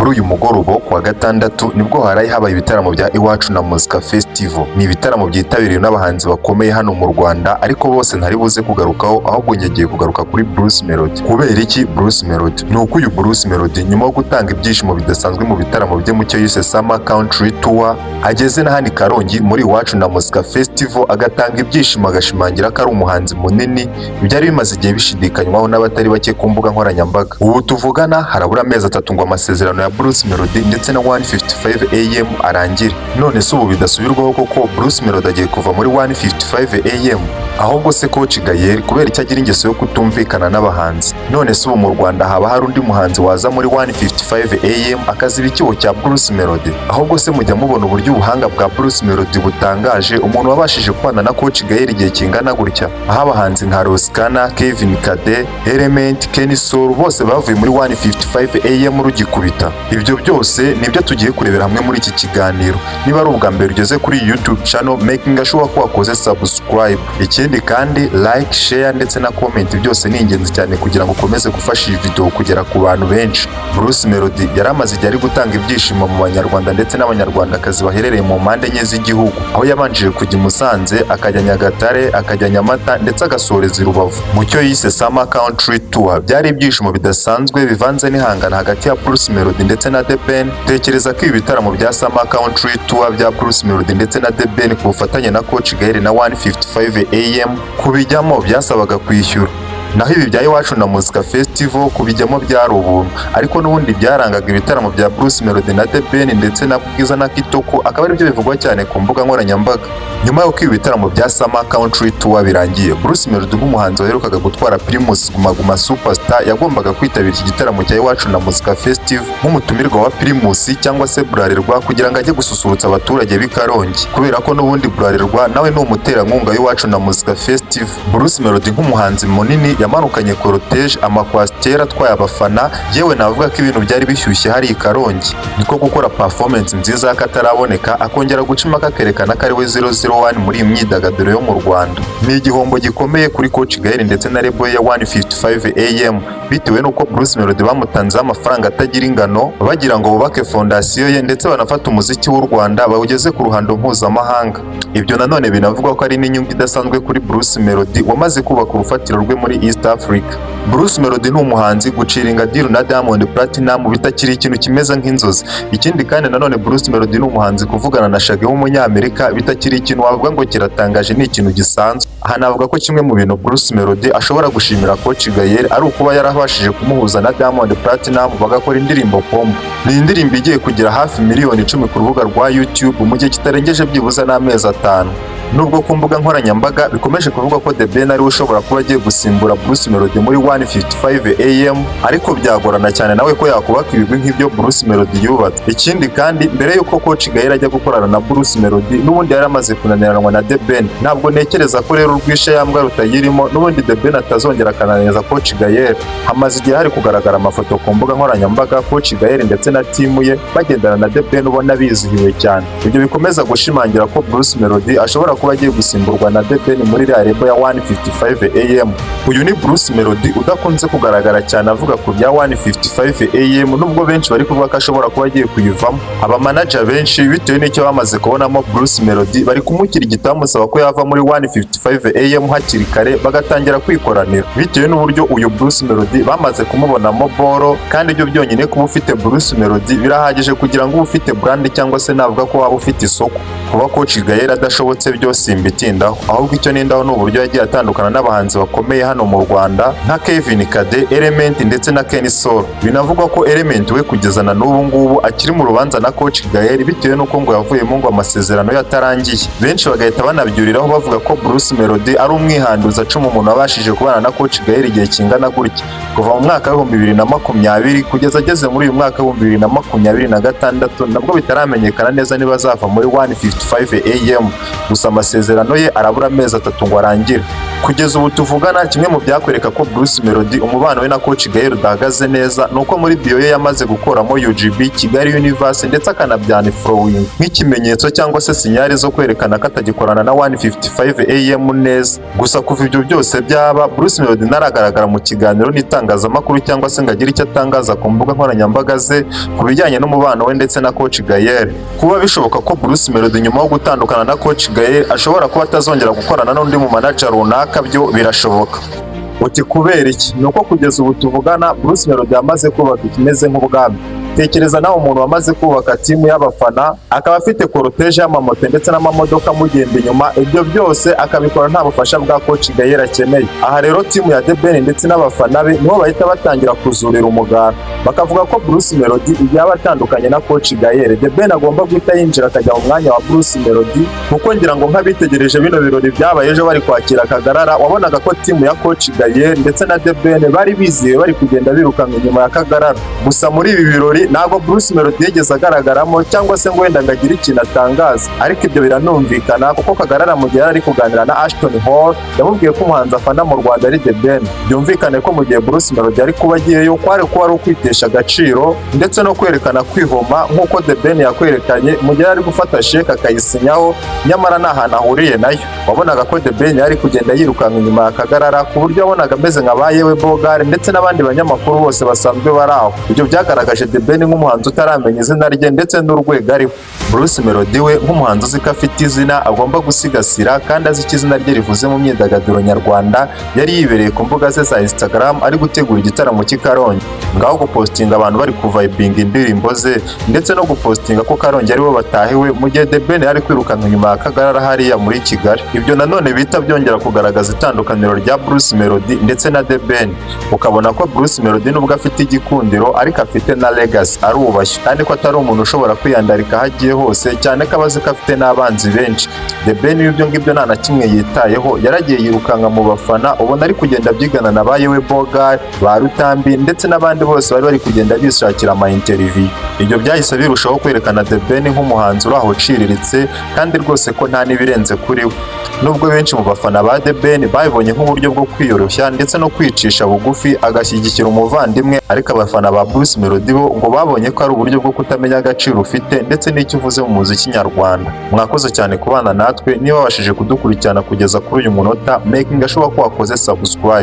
Kuri uyu mugoroba ku wa gatandatu nibwo haraye habaye ibitaramo bya Iwacu na Muzika Festival. Ni ibitaramo byitabiriwe n'abahanzi bakomeye hano mu Rwanda, ariko bose ntari buze kugarukaho, ahubwo ngiye kugaruka kuri Bruce Melody. Kubera iki Bruce Melody? Ni uko uyu Bruce Melody nyuma yo gutanga ibyishimo bidasanzwe mu bitaramo bye mu cyo yise Summer Country Tour, ageze n'ahandi Karongi muri Iwacu na Muzika Festival agatanga ibyishimo, agashimangira ko ari umuhanzi munini. Byari bimaze igihe bishidikanywaho n'abatari bake ku mbuga nkoranyambaga. Ubu tuvugana harabura amezi 3 ngo amasezerano ya Bruce Melody ndetse na 155 AM arangire. None se ubu bidasubirwaho koko Bruce Melody agiye kuva muri 155 AM? Ahubwo se Coach Gaël kubera icyo agira ingeso yo kutumvikana n'abahanzi? None se ubu mu Rwanda haba hari undi muhanzi waza muri 155 AM akaziba icyuho cya Bruce Melody? Ahubwo se mujya mubona uburyo ubuhanga bwa Bruce Melody butangaje, umuntu wabashije kubana na Coach Gaël igihe kingana gutya, aho abahanzi nka Roskana, Kevin Kade, Element, Kenny Soul bose bavuye muri 155 AM rugikubita. Ibyo byose nibyo tugiye kurebera hamwe muri iki kiganiro. Niba ari ubwa mbere ugeze kuri YouTube channel, making sure ko wakoze subscribe. Ikindi kandi like, share ndetse na comment byose ni ingenzi cyane kugira ngo ukomeze gufasha iyi video kugera ku bantu benshi. Bruce Melody yari amaze igihe ari gutanga ibyishimo mu Banyarwanda ndetse n'Abanyarwandakazi baherereye mu mpande enye z'igihugu, aho yabanjije kujya i Musanze, akajya Nyagatare, akajya Nyamata ndetse agasoreza i Rubavu mu cyo yise Summer Country Tour. Byari ibyishimo bidasanzwe bivanze n'ihangana hagati ya Bruce Melody ndetse na The Ben. Tekereza ko ibi bitaramo bya Summer Country Tour bya Bruce Melody ndetse na The Ben ku bufatanye na Coach Gaël na 155 AM kubijyamo byasabaga kwishyura. Naho ibi bya Iwacu na Muzika Festival kubijyamo byari ubuntu, ariko n'ubundi byarangaga ibitaramo bya Bruce Melody na The Ben ndetse na Bwiza na Kitoko, akaba ari byo bivugwa cyane ku mbuga nkoranyambaga. Nyuma y'uko ibi bitaramo bya Summer Country Tour birangiye, Bruce Melody nk'umuhanzi waherukaga gutwara Primus Guma Guma Superstar yagombaga kwitabira iki gitaramo cya Iwacu na Muzika Festival nk'umutumirwa wa Primus cyangwa se Bralirwa kugira ngo ajye gususurutsa abaturage b'i Karongi, kubera ko n'ubundi Bralirwa nawe ni umuterankunga w'Iwacu na Muzika Festival. Bruce Melody nk'umuhanzi munini yamanukanye cortege, amakwasiteri atwaye abafana, yewe navuga ko ibintu byari bishyushye hari i Karongi. Niko gukora performance nziza y'akataraboneka, akongera guca impaka akerekana ko ari we 001 muri iyi myidagaduro yo mu Rwanda. Ni igihombo gikomeye kuri Coach Gaël ndetse na label ya 155 AM bitewe n'uko Bruce Melody bamutanzeho amafaranga atagira ingano, bagira ngo bubake fondasiyo ye ndetse banafata umuziki w'u Rwanda bawugeze ku ruhando mpuzamahanga. Ibyo nanone binavugwa ko ari n'inyungu idasanzwe kuri Bruce Melody wamaze kubaka urufatiro rwe muri East Africa. Bruce Melody ni umuhanzi guciringa deal na Diamond Platinum bitakiri ikintu kimeze nk'inzozi. Ikindi kandi nanone Bruce Melody ni umuhanzi kuvugana na Shaggy w'umunyamerika bitakiri ikintu wavuga ngo kiratangaje, ni ikintu gisanzwe. Aha navuga ko kimwe mu bintu Bruce Melody ashobora gushimira Coach Gaël ari ukuba yarabashije kumuhuza na Diamond Platinum bagakora indirimbo Pombo. Ni indirimbo igiye kugira hafi miliyoni 10 ku rubuga rwa YouTube mu gihe kitarengeje byibuze n'amezi 5. Nubwo ku mbuga nkoranyambaga bikomeje kuvuga ko The Ben ari ushobora kuba agiye gusimbura Bruce Melody muri 155 AM, ariko byagorana cyane nawe ko yakubaka ibigwi nk'ibyo Bruce Melody yubatse. Ikindi kandi mbere y'uko Coach Gaël ajya gukorana na Bruce Melody n'ubundi yari amaze kunaniranwa na The Ben. Ntabwo nekereza ko rero urwishe yambwa rutayirimo n'ubundi The Ben atazongera akananeza Coach Gaël. Hamaze igihe hari kugaragara amafoto ku mbuga nkoranyambaga Coach Gaël ndetse na timu ye bagendana na The Ben ubona bizihiwe cyane. Ibyo bikomeza gushimangira ko Bruce Melody ashobora kuba agiye gusimburwa na The Ben muri label ya 155 AM. Uyu ni Bruce Melody udakunze kugaragara cyane avuga ku bya 155 AM, nubwo benshi bari kuvuga ko ashobora kuba agiye kuyivamo. Aba manager benshi bitewe n'icyo bamaze kubonamo Bruce Melody bari kumukira igitamusaba ko yava muri 155 AM hakiri kare bagatangira kwikoranira, bitewe n'uburyo uyu Bruce Melody bamaze kumubonamo boro. Kandi ibyo byonyine kuba ufite Bruce Melody birahagije kugira ngo ube ufite brand cyangwa se navuga ko waba ufite isoko. Kuba Coach Gaël adashobotse byose simbitindaho, ahubwo icyo nindaho n'uburyo yagiye atandukana n'abahanzi bakomeye hano mu Rwanda nka Kevin Kade, Element ndetse na Kenny Soul. Binavugwa ko Element we kugeza na n'ubu ngubu akiri mu rubanza na Coach Gaël bitewe n'uko ngo yavuyemo ngo amasezerano yatarangiye. Benshi bagahita banabyuriraho bavuga ko Bruce Melody ari umwihanduza acuma umuntu wabashije kubana na Coach Gaël igihe kingana gutya kuva mu mwaka wa 2020 kugeza ageze muri uyu mwaka wa 2026, nabwo bitaramenyekana neza niba azava muri 155 AM. Gusa amasezerano ye arabura amezi 3 ngo arangire. Kugeza ubu tuvugana, kimwe mu byakwereka ko Bruce Melody umubano we na Coach Gaël udahagaze neza nuko muri bio ye yamaze gukoramo UGB Kigali Universe ndetse akanabyana Flowing nk'ikimenyetso cyangwa se sinyari zo kwerekana ko atagikorana na 155 AM neza. Gusa kuva ibyo byose byaba, Bruce Melody naragaragara mu kiganiro n'itangazamakuru cyangwa se ngo agire icyo atangaza ku mbuga nkoranyambaga ze ku bijyanye n'umubano we ndetse na Coach Gaël. Kuba bishoboka ko Bruce Melody nyuma yo gutandukana na Coach Gaël ashobora kuba atazongera gukorana n'undi mu manager runaka byo birashoboka. Uti kubera iki? Nuko kugeza ubu tuvugana Bruce Melody yamaze kubaka ikimeze nk'ubwami. Tekereza nawe umuntu wamaze kubaka timu y'abafana, akaba afite koroteje y'amamoto ndetse n'amamodoka amugenda inyuma, ibyo byose akabikora nta bufasha bwa Coach Gaël akeneye. Aha rero timu ya The Ben ndetse n'abafana be niho bahita batangira kuzurira umugara, bakavuga ko Bruce Melody yaba atandukanye na Coach Gaël. The Ben agomba guhita yinjira akajya mu mwanya wa Bruce Melody, kuko ngira ngo nk'abitegereje bino birori byabaye ejo bari kwakira Kagarara, wabonaga ko timu ya Coach Gaël ndetse na The Ben bari bizihiwe bari kugenda birukanka inyuma ya Kagarara. Gusa muri ibi birori ntabwo Bruce Melody yigeze agaragaramo cyangwa se ngo wenda ngagire ikintu atangaza, ariko ibyo biranumvikana kuko Kagarara mu gihe ari kuganira na Ashton Hall yamubwiye ko umuhanzi afana mu Rwanda ari The Ben. Byumvikane ko mu gihe Bruce Melody ari kuba agiyeyo kwari kuba ari ukwitesha agaciro ndetse no kwerekana kwihoma nk'uko The Ben yakwerekanye mu gihe ari gufata sheke akayisinyaho, nyamara nta hantu ahuriye nayo. Wabonaga ko The Ben yari kugenda yirukanka inyuma ya Kagarara ku buryo wabonaga ameze nka bayewe Bogare ndetse n'abandi banyamakuru bose basanzwe bari aho. Ibyo byagaragaje The Ben nk'umuhanzi utaramenya izina rye ndetse n'urwego ariho. Bruce Melody we nk'umuhanzi uzi ko afite izina agomba gusigasira kandi azi icyo izina rye rivuze mu myidagaduro nyarwanda, yari yibereye ku mbuga ze za Instagram ari gutegura igitaramo cy'i Karongi, ngaho gupostinga abantu bari kuvibinga indirimbo ze ndetse no gupostinga ko Karongi aribo batahiwe mu gihe The Ben yari kwirukanka inyuma ya Kagarara hariya muri Kigali. Ibyo nanone bihita byongera kugaragaza itandukaniro rya Bruce Melody ndetse na The Ben, ukabona ko Bruce Melody nubwo afite igikundiro ariko afite na legacy, arubashye kandi ko atari umuntu ushobora kwiyandarika aho agiye hose, cyane ko abazi ko afite n'abanzi benshi. The Ben ibyo ngibyo nta na kimwe yitayeho, yaragiye yirukanka mu bafana, ubona ari kugenda byigana na bayewe Bogare, ba Rutambi ndetse n'abandi bose bari kugenda bishakira ama interview. Ibyo byahise birushaho kwerekana The Ben nk'umuhanzi uri aho uciriritse kandi rwose ko nta n'ibirenze kuri we. Nubwo benshi mu bafana ba The Ben babibonye nk'uburyo bwo kwiyoroshya ndetse no kwicisha bugufi agashyigikira umuvandimwe, ariko abafana ba Bruce Melody bo ngo babonye ko ari uburyo bwo kutamenya agaciro ufite ndetse n'icyo uvuze mu muziki nyarwanda. Mwakoze cyane kubana natwe, niba wabashije kudukurikirana kugeza kuri uyu munota, making sure ko wakoze subscribe.